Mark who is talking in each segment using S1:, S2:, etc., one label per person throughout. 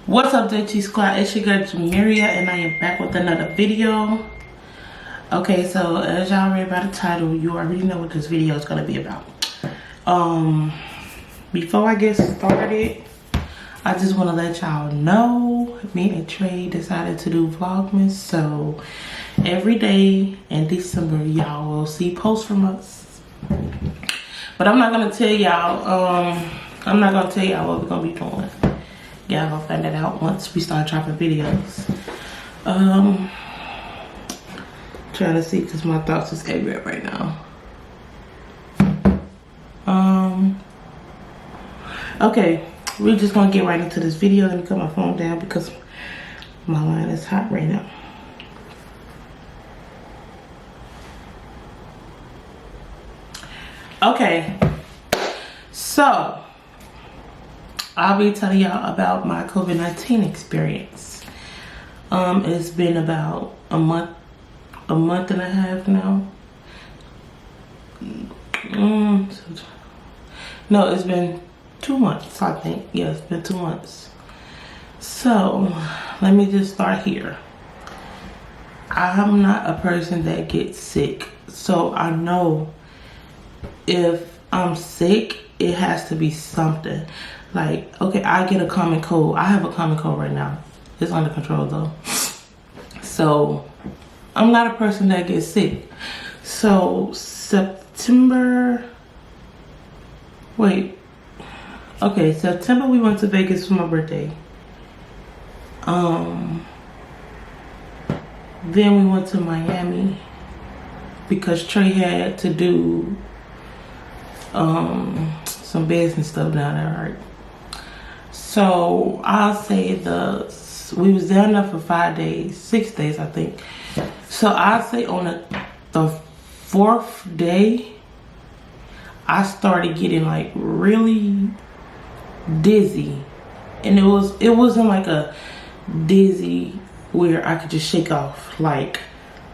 S1: What's up, JT Squad? It's your girl Jamiria, and I am back with another video. Okay, so as y'all read by the title, you already know what this video is gonna be about. Before I get started, I just want to let y'all know me and Trey decided to do Vlogmas. So every day in December, y'all will see posts from us. But I'm not gonna tell y'all. I'm not gonna tell y'all what we're gonna be doing. Y'all gonna find that out once we start dropping videos. Trying to see because my thoughts is everywhere right now. Okay, we're just gonna get right into this video. Let me cut my phone down because my line is hot right now. Okay, so I'll be telling y'all about my COVID-19 experience. It's been about a month and a half now. No, it's been 2 months, I think. Yeah, it's been 2 months. So, let me just start here. I'm not a person that gets sick. So, I know if I'm sick, it has to be something. Like, okay, I get a common cold. I have a common cold right now. It's under control though. So, I'm not a person that gets sick. So, September we went to Vegas for my birthday. Then we went to Miami because Trey had to do some business stuff down there, right? So I'll say we was down there for 5 days, 6 days, I think. So I'll say on the 4th day, I started getting like really dizzy, and it wasn't like a dizzy where I could just shake off. Like,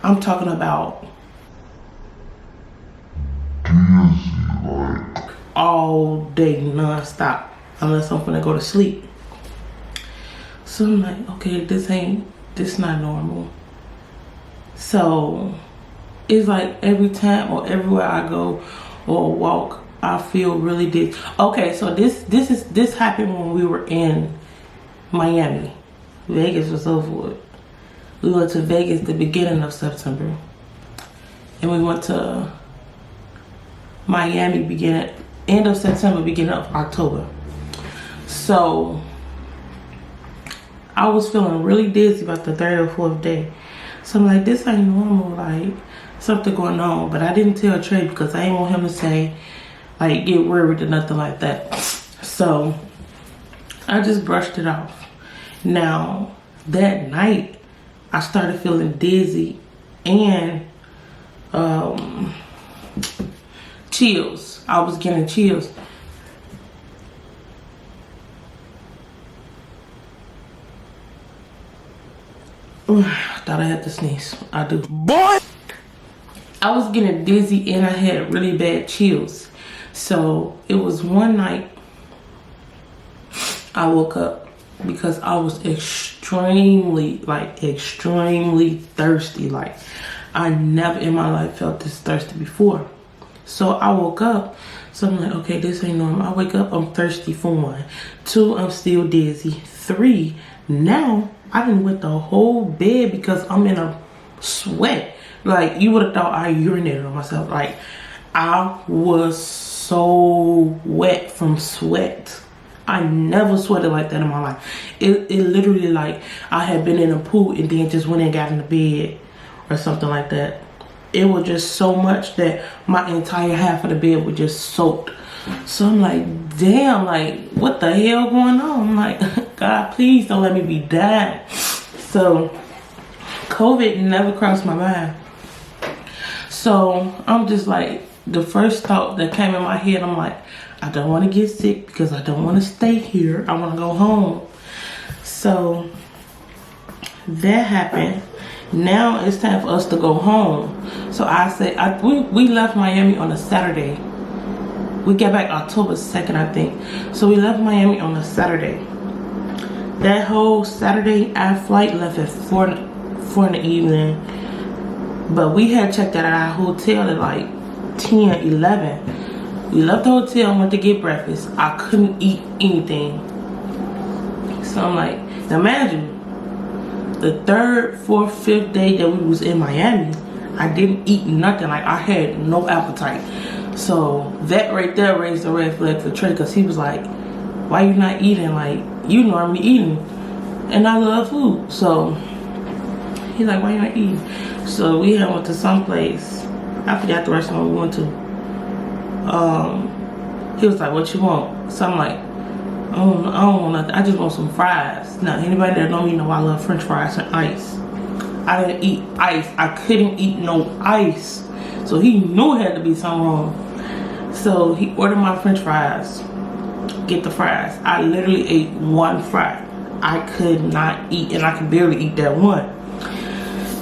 S1: I'm talking about dizzy, like all day non-stop, unless I'm gonna go to sleep. So I'm like, okay, this not normal. So it's like every time or everywhere I go or walk, I feel really dizzy. Okay, so this happened when we were in Miami. Vegas was over with. We went to Vegas the beginning of September, and we went to Miami end of September, beginning of October. So I was feeling really dizzy about the 3rd or 4th day. So I'm like, this ain't normal, like something going on. But I didn't tell Trey because I didn't want him to say, like, get worried or nothing like that. So I just brushed it off. Now that night I started feeling dizzy and chills. I was getting chills. I thought I had to sneeze. I do. Boy! I was getting dizzy and I had really bad chills. So it was one night I woke up because I was extremely thirsty. Like, I never in my life felt this thirsty before. So I woke up. So I'm like, okay, this ain't normal. I wake up, I'm thirsty for 1. 2, I'm still dizzy. 3, now I done wet the whole bed because I'm in a sweat. Like, you would have thought I urinated on myself. Like, I was so wet from sweat. I never sweated like that in my life. It literally, like, I had been in a pool and then just went and got in the bed or something like that. It was just so much that my entire half of the bed was just soaked. So I'm like, damn, like, what the hell going on? I'm like, God, please don't let me be dying. So COVID never crossed my mind. So I'm just like, the first thought that came in my head, I'm like, I don't want to get sick because I don't want to stay here. I want to go home. So that happened. Now it's time for us to go home. So I said, we left Miami on a Saturday. We got back October 2nd, I think. So we left Miami on a Saturday. That whole Saturday, our flight left at 4 in the evening. But we had checked out at our hotel at like 10, 11. We left the hotel and went to get breakfast. I couldn't eat anything. So I'm like, now imagine, the 3rd, 4th, 5th day that we was in Miami, I didn't eat nothing. Like, I had no appetite. So that right there raised a red flag for Trey, because he was like, why you not eating? Like, you normally eating. And I love food. So he's like, why you not eating? So we had went to some place. I forgot the restaurant we went to. He was like, what you want? So I'm like, I don't want nothing. I just want some fries. Now, anybody that know me know I love French fries and ice. I didn't eat ice. I couldn't eat no ice. So he knew it had to be something wrong. So he ordered my French fries. Get the fries. I literally ate one fry. I could not eat, and I could barely eat that one.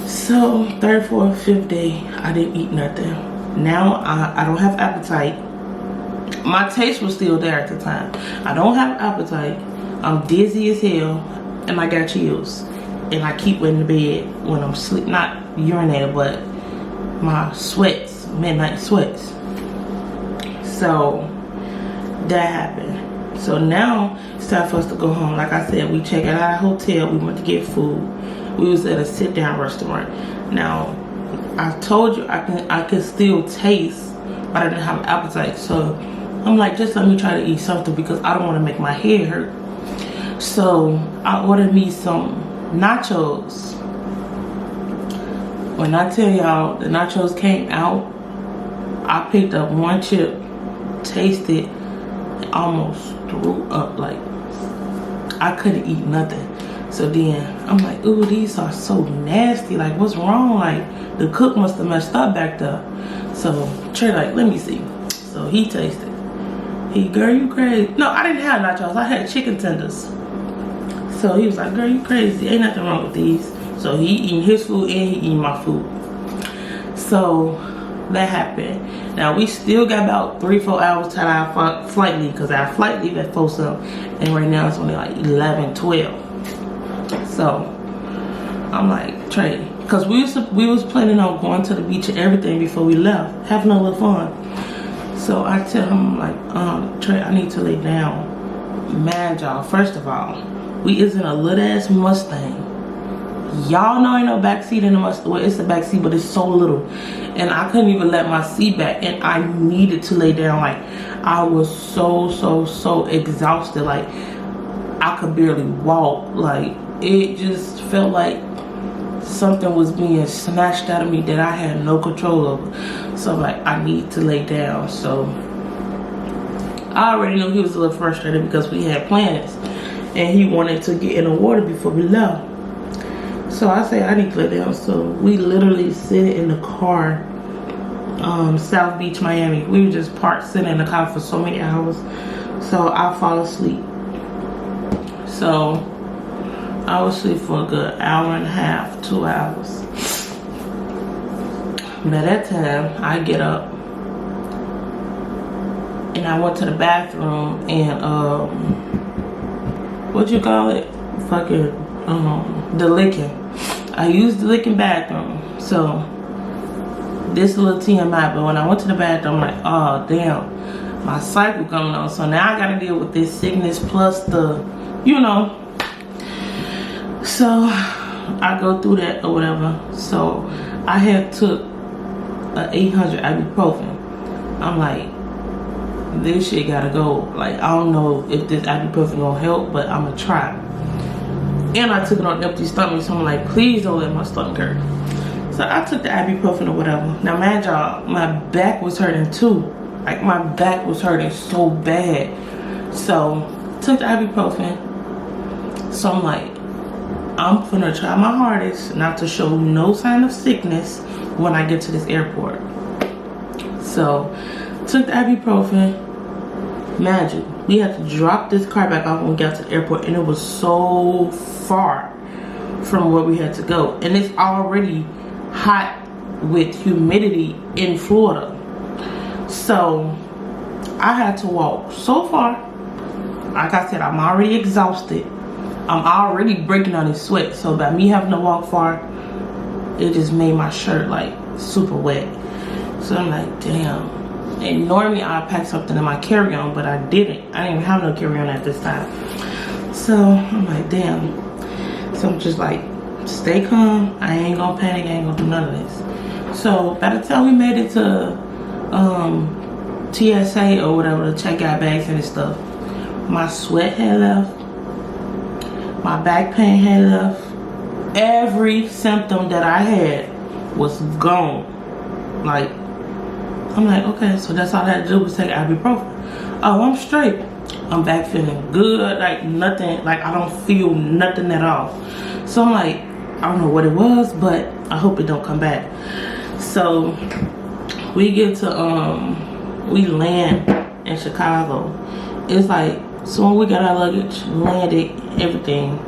S1: So 3rd, 4th, 5th day, I didn't eat nothing. Now I don't have appetite. My taste was still there at the time. I don't have appetite. I'm dizzy as hell, and I got chills. And I keep in the bed when I'm sleep, not urinating, but my sweats, midnight sweats. So that happened. So now it's time for us to go home. Like I said, we checked out our hotel. We went to get food. We was at a sit-down restaurant. Now, I told you I could still taste, but I didn't have an appetite. So I'm like, just let me try to eat something, because I don't want to make my head hurt. So I ordered me some nachos. When I tell y'all the nachos came out, I picked up one chip, tasted, and almost threw up. Like, I couldn't eat nothing. So then I'm like, ooh, these are so nasty. Like, what's wrong? Like, the cook must have messed up back there. So Trey like, let me see. So he tasted. Girl, you crazy. No, I didn't have nachos. I had chicken tenders. So he was like, girl, you crazy. Ain't nothing wrong with these. So he eating his food and he eating my food. So that happened. Now we still got about 3-4 hours till our flight leave, because our flight leave at 4 something, and right now it's only like 11, 12. So I'm like, Trey, because we was planning on going to the beach and everything before we left, having a little fun. So I tell him, like, Trey, I need to lay down. Mad, y'all. First of all, we is in a little ass Mustang. Y'all know ain't no backseat in the Mustang. Well, it's a backseat, but it's so little. And I couldn't even let my seat back. And I needed to lay down. Like, I was so exhausted. Like, I could barely walk. Like, it just felt like something was being snatched out of me that I had no control over. So I'm like, I need to lay down. So I already knew he was a little frustrated because we had plans and he wanted to get in the water before we left. So I say I need to lay down. So we literally sit in the car, South Beach, Miami. We were just parked sitting in the car for so many hours. So I fall asleep. So I was asleep for a good hour and a half, 2 hours. By that time, I get up and I went to the bathroom and what you call it? Fucking the licking. I used the licking bathroom. So this little TMI, but when I went to the bathroom, I'm like, oh damn, my cycle coming on. So now I gotta deal with this sickness plus the, you know. So I go through that or whatever. So I had took a 800 ibuprofen. I'm like, this shit gotta go. Like, I don't know if this ibuprofen gonna help, but I'm gonna try. And I took it on empty stomach, so I'm like, please don't let my stomach hurt. So I took the ibuprofen or whatever. Now, man, y'all, my back was hurting too. Like, my back was hurting so bad. So took the ibuprofen. So I'm like, I'm gonna try my hardest not to show no sign of sickness when I get to this airport. So took the ibuprofen. Imagine, we had to drop this car back off when we got to the airport, and it was so far from where we had to go. And it's already hot with humidity in Florida. So I had to walk so far. Like I said, I'm already exhausted. I'm already breaking out in sweat. So by me having to walk far, it just made my shirt like super wet. So I'm like, damn. And normally I pack something in my carry-on, but I didn't. I didn't even have no carry-on at this time. So I'm like, damn. So I'm just like, stay calm. I ain't gonna panic. I ain't gonna do none of this. So by the time we made it to TSA or whatever, to check out bags and stuff, my sweat had left. My back pain had left. Every symptom that I had was gone. Like, I'm like, okay, so that's all I had to do was take ibuprofen. Oh, I'm straight. I'm back feeling good, like nothing, like I don't feel nothing at all. So I'm like, I don't know what it was, but I hope it don't come back. So we get to, we land in Chicago. It's like, so when we got our luggage, landed, everything,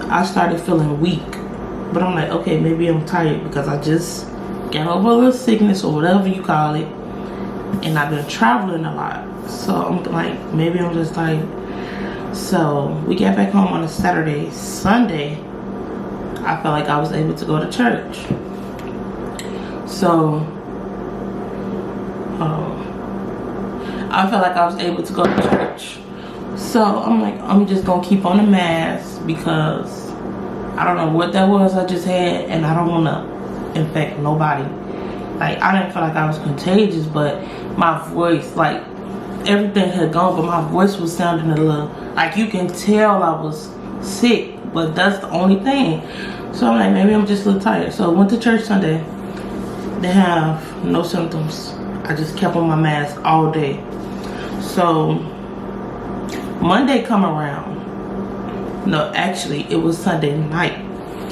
S1: I started feeling weak. But I'm like, okay, maybe I'm tired because I just got over a little sickness or whatever you call it. And I've been traveling a lot. So I'm like, maybe I'm just tired. So we got back home on a Saturday. Sunday, I felt like I was able to go to church. So I felt like I was able to go to church. So I'm like, I'm just gonna keep on the mask because I don't know what that was I just had, and I don't want to infect nobody. Like, I didn't feel like I was contagious, but my voice, like, everything had gone, but my voice was sounding a little, like, you can tell I was sick, but that's the only thing. So I'm like, maybe I'm just a little tired. So I went to church Sunday. They have no symptoms. I just kept on my mask all day. So Monday come around. No, actually, it was Sunday night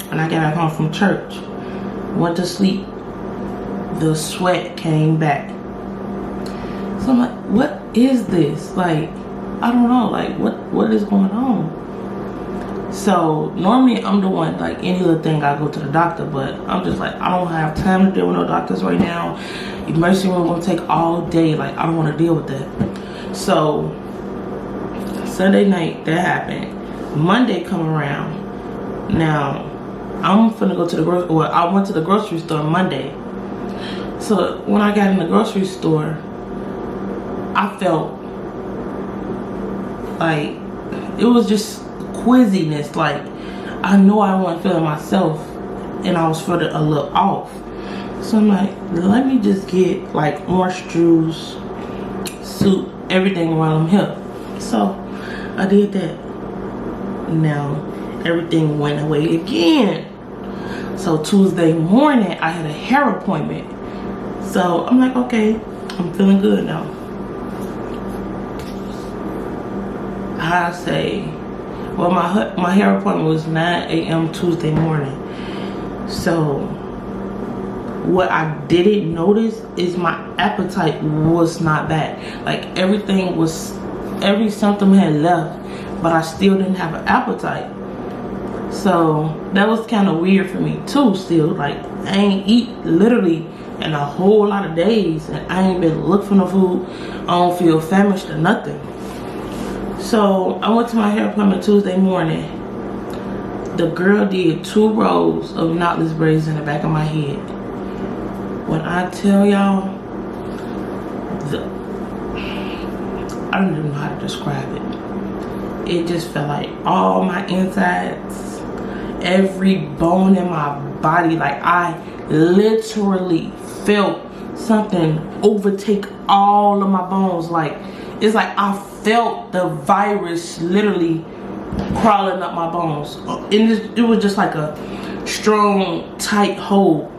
S1: when I got back home from church. Went to sleep. The sweat came back. So I'm like, what is this? Like, I don't know. Like, what is going on? So normally I'm the one, like, any little thing I go to the doctor, but I'm just like, I don't have time to deal with no doctors right now. Emergency room gonna take all day. Like, I don't want to deal with that. So Sunday night that happened. Monday come around. Now I'm finna go to the grocery. Well, I went to the grocery store Monday. So when I got in the grocery store, I felt like it was just quizziness. Like, I know I wasn't feeling myself, and I was feeling a little off. So I'm like, let me just get like orange juice, soup, everything while I'm here. So I did that. Now everything went away again. So Tuesday morning I had a hair appointment. So I'm like, okay, I'm feeling good now. I say, well, my hair appointment was 9 a.m. Tuesday morning. So what I didn't notice is my appetite was not bad. Like, every symptom had left, but I still didn't have an appetite. So that was kind of weird for me too. Still, like, I ain't eat literally in a whole lot of days, and I ain't been looking for no food. I don't feel famished or nothing. So I went to my hair appointment Tuesday morning. The girl did 2 rows of knotless braids in the back of my head. When I tell y'all, I don't even know how to describe it. It just felt like all my insides, every bone in my body, like I literally felt something overtake all of my bones. Like, it's like I felt the virus literally crawling up my bones. And it was just like a strong, tight hold.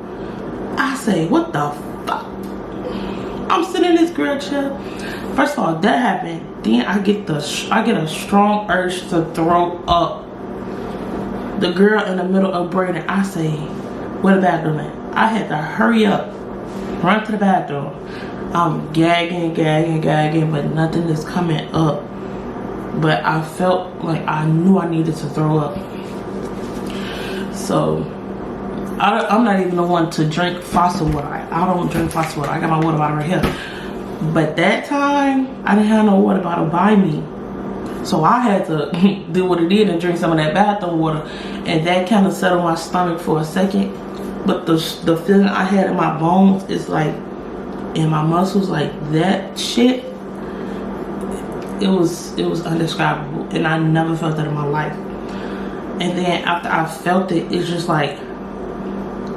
S1: I say, what the fuck? I'm sitting in this girl chair. First of all, that happened. Then I get a strong urge to throw up. The girl in the middle of braiding, I say, where the bathroom at? I had to hurry up, run to the bathroom. I'm gagging, but nothing is coming up. But I felt like I knew I needed to throw up. So I'm not even the one to drink faucet water. I don't drink faucet water. I got my water bottle right here. But that time, I didn't have no water bottle by me. So I had to do what it did and drink some of that bathroom water, and that kind of settled my stomach for a second. But the feeling I had in my bones is like, in my muscles, like that shit, it was indescribable, and I never felt that in my life. And then after I felt it, it's just like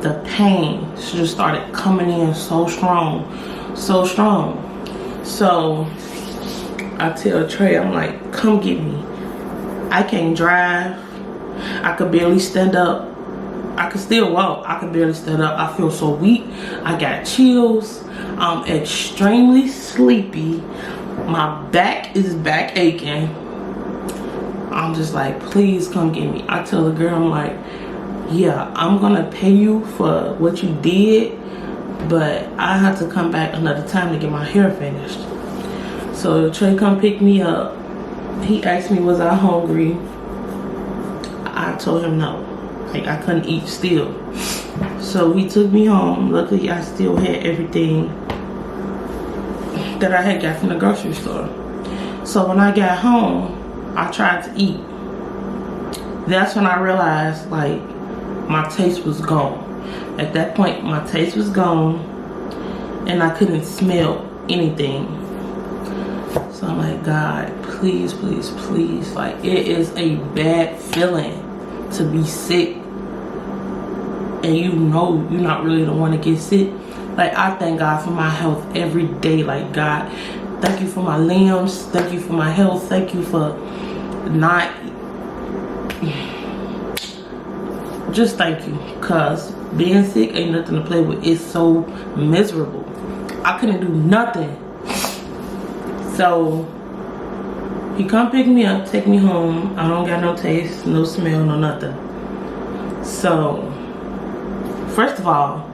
S1: the pain just started coming in so strong. So I tell Trey, I'm like, come get me. I can't drive. I could barely stand up. I could still walk. I could barely stand up. I feel so weak. I got chills. I'm extremely sleepy. My back is back aching. I'm just like, please come get me. I tell the girl, I'm like, yeah, I'm gonna pay you for what you did, but I have to come back another time to get my hair finished. So Trey come pick me up. He asked me, was I hungry? I told him no. Like, I couldn't eat still. So he took me home. Luckily, I still had everything that I had got from the grocery store. So when I got home, I tried to eat. That's when I realized, like, my taste was gone. At that point, my taste was gone, and I couldn't smell anything. So I'm like, God, please, please, please. Like, it is a bad feeling to be sick, and you know you're not really the one to get sick. Like, I thank God for my health every day. Like, God, thank you for my limbs. Thank you for my health. Thank you for not... Just thank you. Because being sick ain't nothing to play with. It's so miserable. I couldn't do nothing. So, he come pick me up, take me home. I don't got no taste, no smell, no nothing. So, first of all,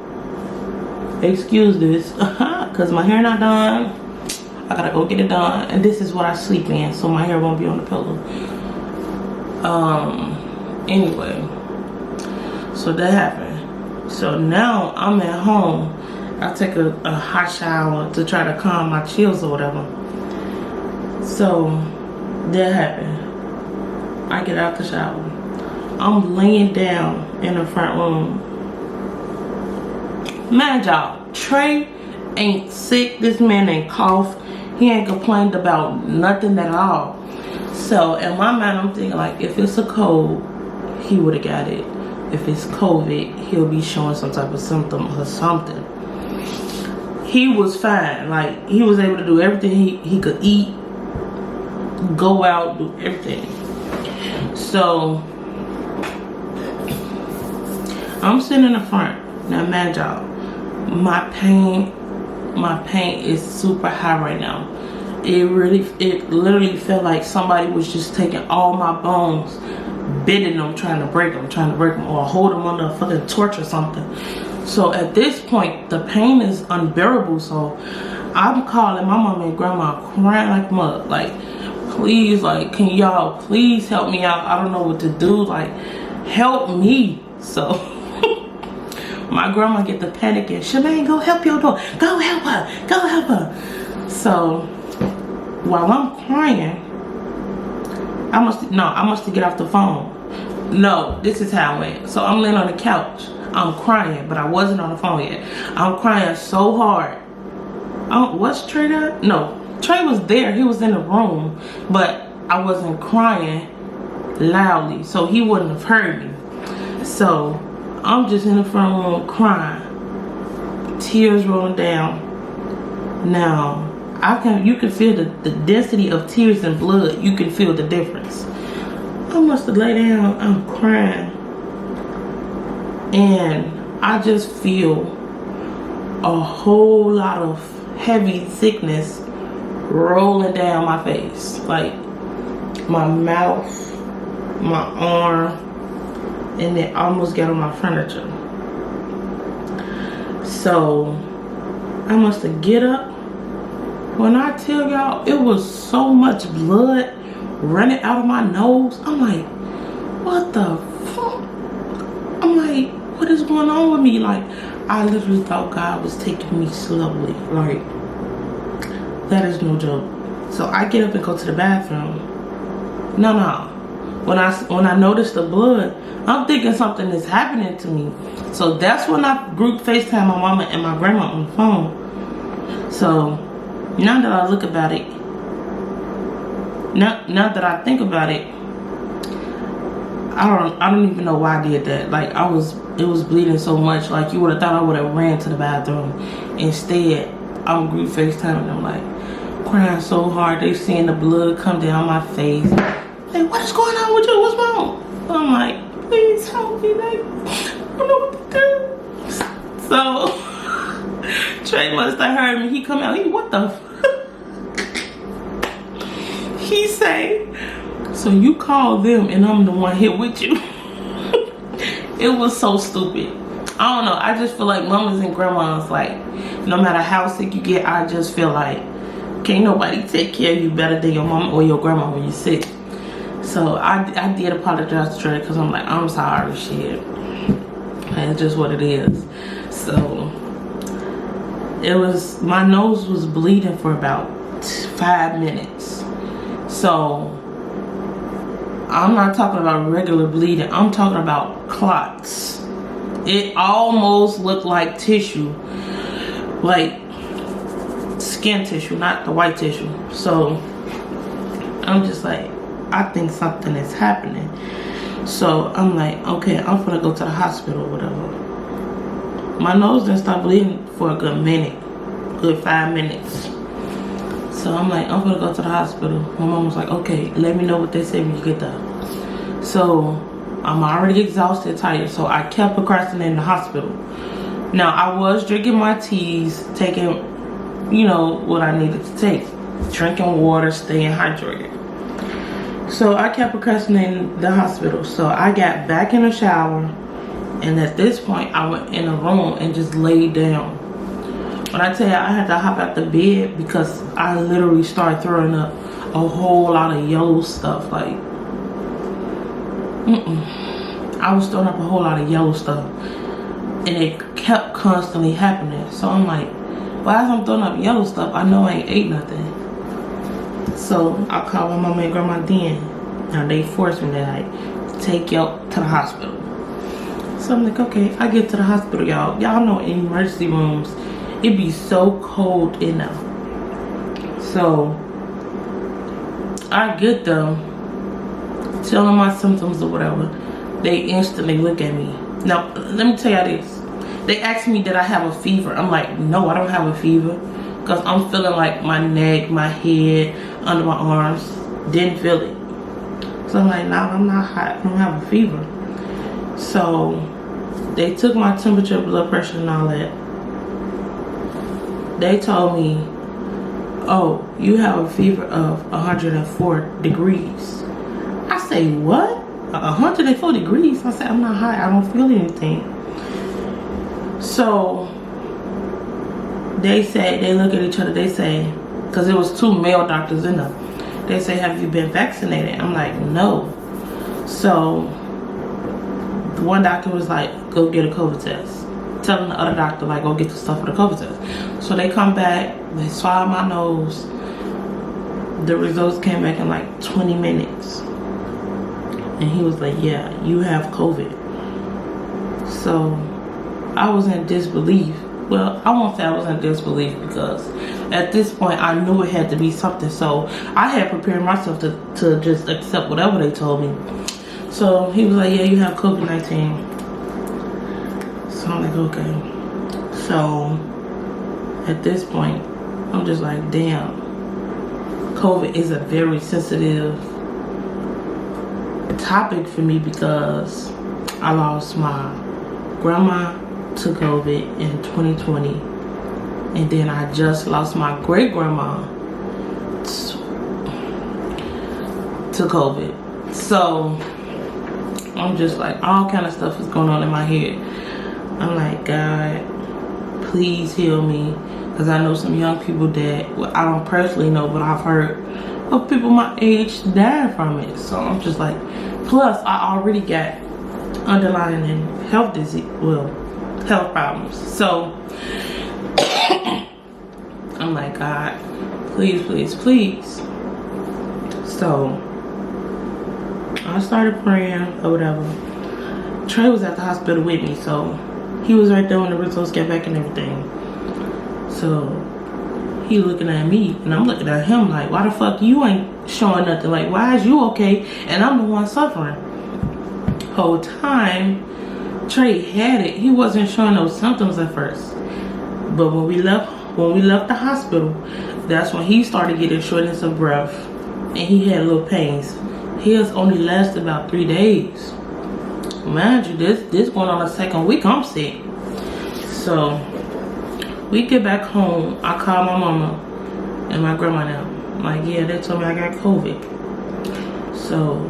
S1: excuse this, because my hair not done. I gotta go get it done, and this is what I sleep in, so my hair won't be on the pillow. Anyway, so that happened. So now I'm at home. I take a hot shower to try to calm my chills or whatever. So that happened. I get out the shower. I'm laying down in the front room. Man, y'all, Trey ain't sick. This man ain't cough. He ain't complained about nothing at all. So in my mind, I'm thinking, like, if it's a cold, he would have got it. If it's COVID, he'll be showing some type of symptom or something. He was fine. Like, he was able to do everything he could eat, go out, do everything. So I'm sitting in the front. Now, man, y'all, my pain is super high right now. It literally felt like somebody was just taking all my bones, bending them, trying to break them, or hold them under a fucking torch or something. So at this point, the pain is unbearable. So I'm calling my mom and grandma, crying like mud. Like, please, like, can y'all please help me out? I don't know what to do. Like, help me. So my grandma get the panicking. Shemaine, go help your daughter. Go help her. Go help her. So while I'm crying, I must get off the phone. No, this is how it went. So I'm laying on the couch. I'm crying, but I wasn't on the phone yet. I'm crying so hard. Was Trey there? No, Trey was there. He was in the room, but I wasn't crying loudly, so he wouldn't have heard me. So I'm just in the front room crying, tears rolling down. Now you can feel the density of tears and blood. You can feel the difference. I must have laid down. I'm crying, and I just feel a whole lot of heavy sickness rolling down my face, like my mouth, my arm, and it almost got on my furniture. So I must have get up. When I tell y'all, it was so much blood running out of my nose. I'm like, what the fuck? I'm like, what is going on with me? Like, I literally thought God was taking me slowly. Like, that is no joke. So I get up and go to the bathroom. No. When I noticed the blood, I'm thinking something is happening to me. So that's when I group FaceTime my mama and my grandma on the phone. So now that I look about it, now that I think about it, I don't even know why I did that. Like it was bleeding so much. Like you would have thought I would have ran to the bathroom. Instead, I'm group FaceTiming them, like crying so hard. They seeing the blood come down my face. Like, what is going on with you? What's wrong? I'm like, please help me. Like, I don't know what to do. So Trey must have heard me. He come out. What the? He say, so you call them and I'm the one here with you. It was so stupid. I don't know. I just feel like mamas and grandmas, like, no matter how sick you get, I just feel like can't nobody take care of you better than your mama or your grandma when you're sick. So I did apologize to Trey because I'm like, I'm sorry, shit. And it's just what it is. So my nose was bleeding for about 5 minutes. So I'm not talking about regular bleeding. I'm talking about clots. It almost looked like tissue, like skin tissue, not the white tissue. So I'm just like, I think something is happening. So I'm like, okay, I'm gonna go to the hospital or whatever. My nose didn't stop bleeding for a good minute, good 5 minutes. So I'm like, I'm gonna go to the hospital. My mom was like, okay, let me know what they say when you get there. So I'm already exhausted, tired, so I kept procrastinating the hospital. Now I was drinking my teas, taking, you know, what I needed to take, drinking water, staying hydrated. So I kept procrastinating the hospital. So I got back in the shower, and at this point I went in a room and just laid down. When I tell you, I had to hop out the bed because I literally started throwing up a whole lot of yellow stuff. Like, I was throwing up a whole lot of yellow stuff, and it kept constantly happening. So I'm like, why is I'm throwing up yellow stuff? I know I ain't ate nothing. So I called my mama and grandma then. Now they forced me to like take you to the hospital. So I'm like, okay, I get to the hospital, y'all. Y'all know in emergency rooms, it be so cold in there. So I get them, tell them my symptoms or whatever. They instantly look at me. Now, let me tell you this. They asked me, did I have a fever? I'm like, no, I don't have a fever. Because I'm feeling like my neck, my head, under my arms. Didn't feel it. So I'm like, no, I'm not hot. I don't have a fever. So they took my temperature, blood pressure, and all that. They told me, oh, you have a fever of 104 degrees. I say, what? 104 degrees? I said, I'm not hot. I don't feel anything. So they say, they look at each other, they say, because there was 2 male doctors in there. They say, have you been vaccinated? I'm like, no. So one doctor was like, go get a COVID test. Telling the other doctor, like, go get the stuff for the COVID test. So they come back, they swab my nose. The results came back in like 20 minutes. And he was like, yeah, you have COVID. So I was in disbelief. Well, I won't say I was in disbelief because at this point I knew it had to be something. So I had prepared myself to just accept whatever they told me. So he was like, yeah, you have COVID-19. So I'm like, okay. So at this point, I'm just like, damn. COVID is a very sensitive topic for me because I lost my grandma to COVID in 2020, and then I just lost my great grandma to COVID. So I'm just like, all kind of stuff is going on in my head. I'm like, God, please heal me, because I know some young people that, well, I don't personally know, but I've heard of people my age dying from it. So I'm just like, plus I already got underlying health disease, well, health problems. So I'm like, God, please, please, please. So I started praying or whatever. Trey was at the hospital with me, so he was right there when the results got back and everything. So he looking at me and I'm looking at him like, why the fuck you ain't showing nothing? Like, why is you okay and I'm the one suffering? Whole time Trey had it. He wasn't showing those symptoms at first, but when we left the hospital, that's when he started getting shortness of breath and he had little pains. His only lasted about 3 days. Mind you, this going on the second week I'm sick. So we get back home, I call my mama and my grandma now. I'm like, yeah, they told me I got COVID. So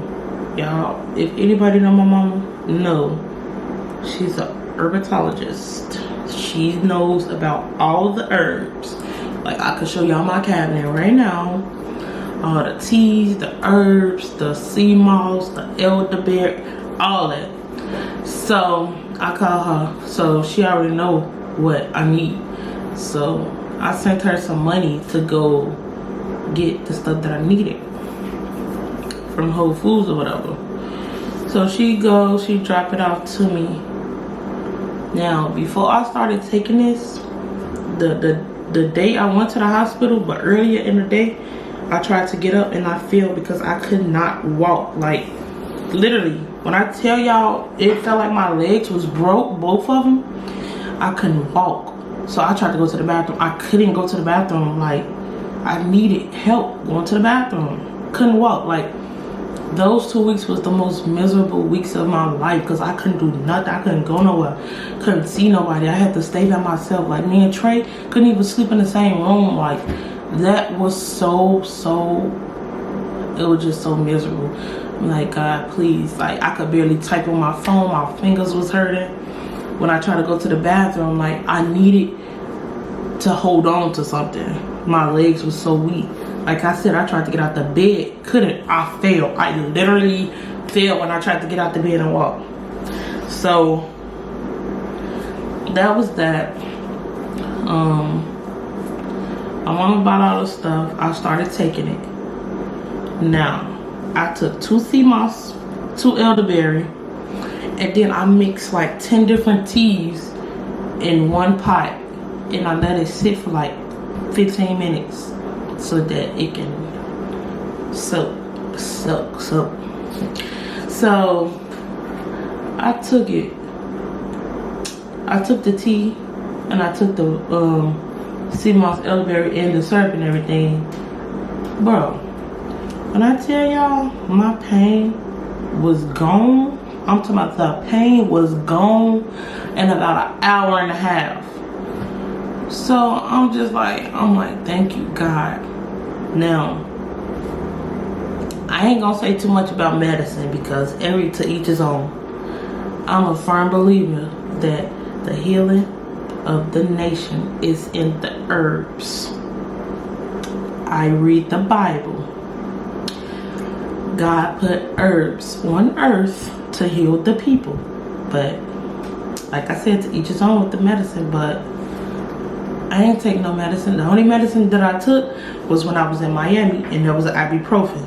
S1: y'all, if anybody know my mama, no, she's a herbatologist. She knows about all the herbs. Like, I could show y'all my cabinet right now. All the teas, the herbs, the sea moss, the elderberry, all that. So I call her, so she already know what I need. So I sent her some money to go get the stuff that I needed from Whole Foods or whatever. So she drop it off to me. Now, before I started taking this, the day I went to the hospital, but earlier in the day, I tried to get up and I failed because I could not walk. Like, literally, when I tell y'all, it felt like my legs was broke, both of them. I couldn't walk. So I tried to go to the bathroom. I couldn't go to the bathroom. Like, I needed help going to the bathroom. Couldn't walk. Like, those 2 weeks was the most miserable weeks of my life because I couldn't do nothing. I couldn't go nowhere. Couldn't see nobody. I had to stay by myself. Like, me and Trey couldn't even sleep in the same room. Like, that was so it was just so miserable. I'm like, God, please. Like, I could barely type on my phone. My fingers was hurting. When I tried to go to the bathroom, like, I needed to hold on to something. My legs were so weak. Like I said, I tried to get out the bed. Couldn't. I failed. I literally failed when I tried to get out the bed and walk. So that was that. My mama bought all the stuff. I started taking it. Now, I took 2 sea moss, 2 elderberry, and then I mixed like 10 different teas in one pot, and I let it sit for like 15 minutes so that it can soak. So I took it. I took the tea and I took the sea moss, elderberry, and the syrup and everything. Bro, when I tell y'all my pain was gone, I'm talking about the pain was gone in about an hour and a half. So I'm like, thank you, God. Now, I ain't gonna say too much about medicine because to each his own. I'm a firm believer that the healing of the nation is in the herbs. I read the Bible. God put herbs on earth to heal the people. But like I said, to each his own with the medicine, but I ain't take no medicine. The only medicine that I took was when I was in Miami, and there was an ibuprofen.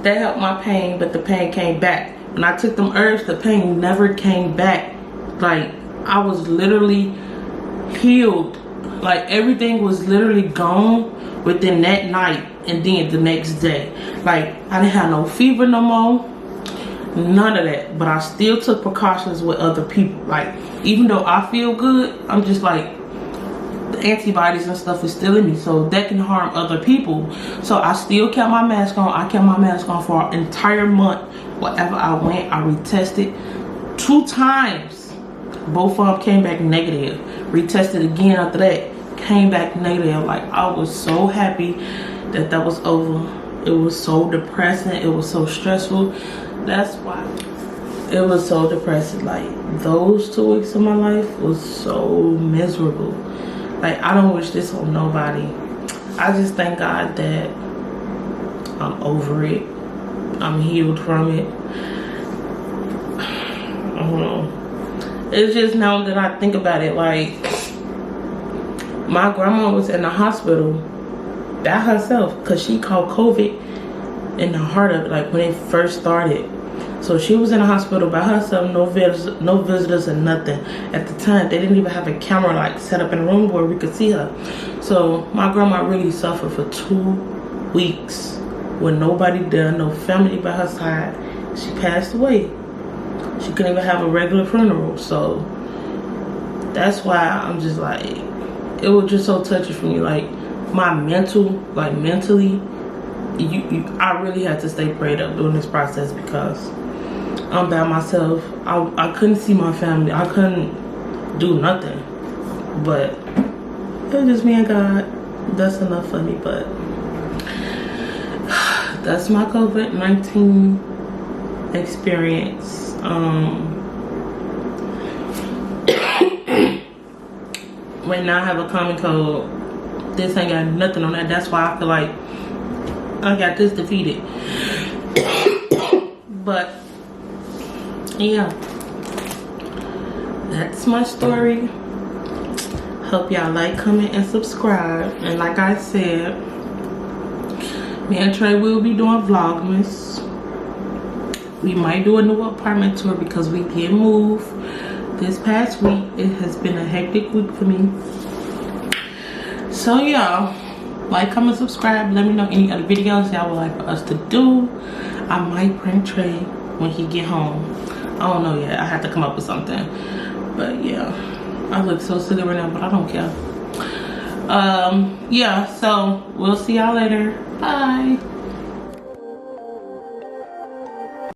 S1: That helped my pain, but the pain came back. When I took them herbs, the pain never came back. Like, I was literally healed. Like, everything was literally gone within that night and then the next day. Like, I didn't have no fever no more. None of that. But I still took precautions with other people. Like, even though I feel good, I'm just like, the antibodies and stuff is still in me, so that can harm other people. So I still kept my mask on. I kept my mask on for an entire month. Wherever I went, I retested 2 times. Both of them came back negative. Retested again after that, came back negative. Like, I was so happy that that was over. It was so depressing. It was so stressful. That's why it was so depressing. Like, those 2 weeks of my life was so miserable. Like, I don't wish this on nobody. I just thank God that I'm over it. I'm healed from it. I don't know. It's just now that I think about it, like, my grandma was in the hospital by herself because she caught COVID in the heart of it, like when it first started. So she was in the hospital by herself, no visitors or nothing. At the time, they didn't even have a camera like set up in the room where we could see her. So my grandma really suffered for 2 weeks with nobody there, no family by her side. She passed away. She couldn't even have a regular funeral. So that's why I'm just like, it was just so touching for me. Like my mentally, I really had to stay prayed up during this process because I'm by myself. I couldn't see my family. I couldn't do nothing. But it was just me and God. That's enough for me. But that's my COVID-19 experience. Right now I have a common cold. This ain't got nothing on that. That's why I feel like I got this defeated. But yeah, that's my story. Hope y'all like, comment, and subscribe. And like I said, me and Trey will be doing Vlogmas. We might do a new apartment tour because we did move this past week. It has been a hectic week for me. So y'all, like, comment, subscribe. Let me know any other videos y'all would like for us to do. I might prank Trey when he get home. I don't know yet. I have to come up with something. But yeah, I look so silly right now, but I don't care. Yeah, so we'll see y'all later. Bye.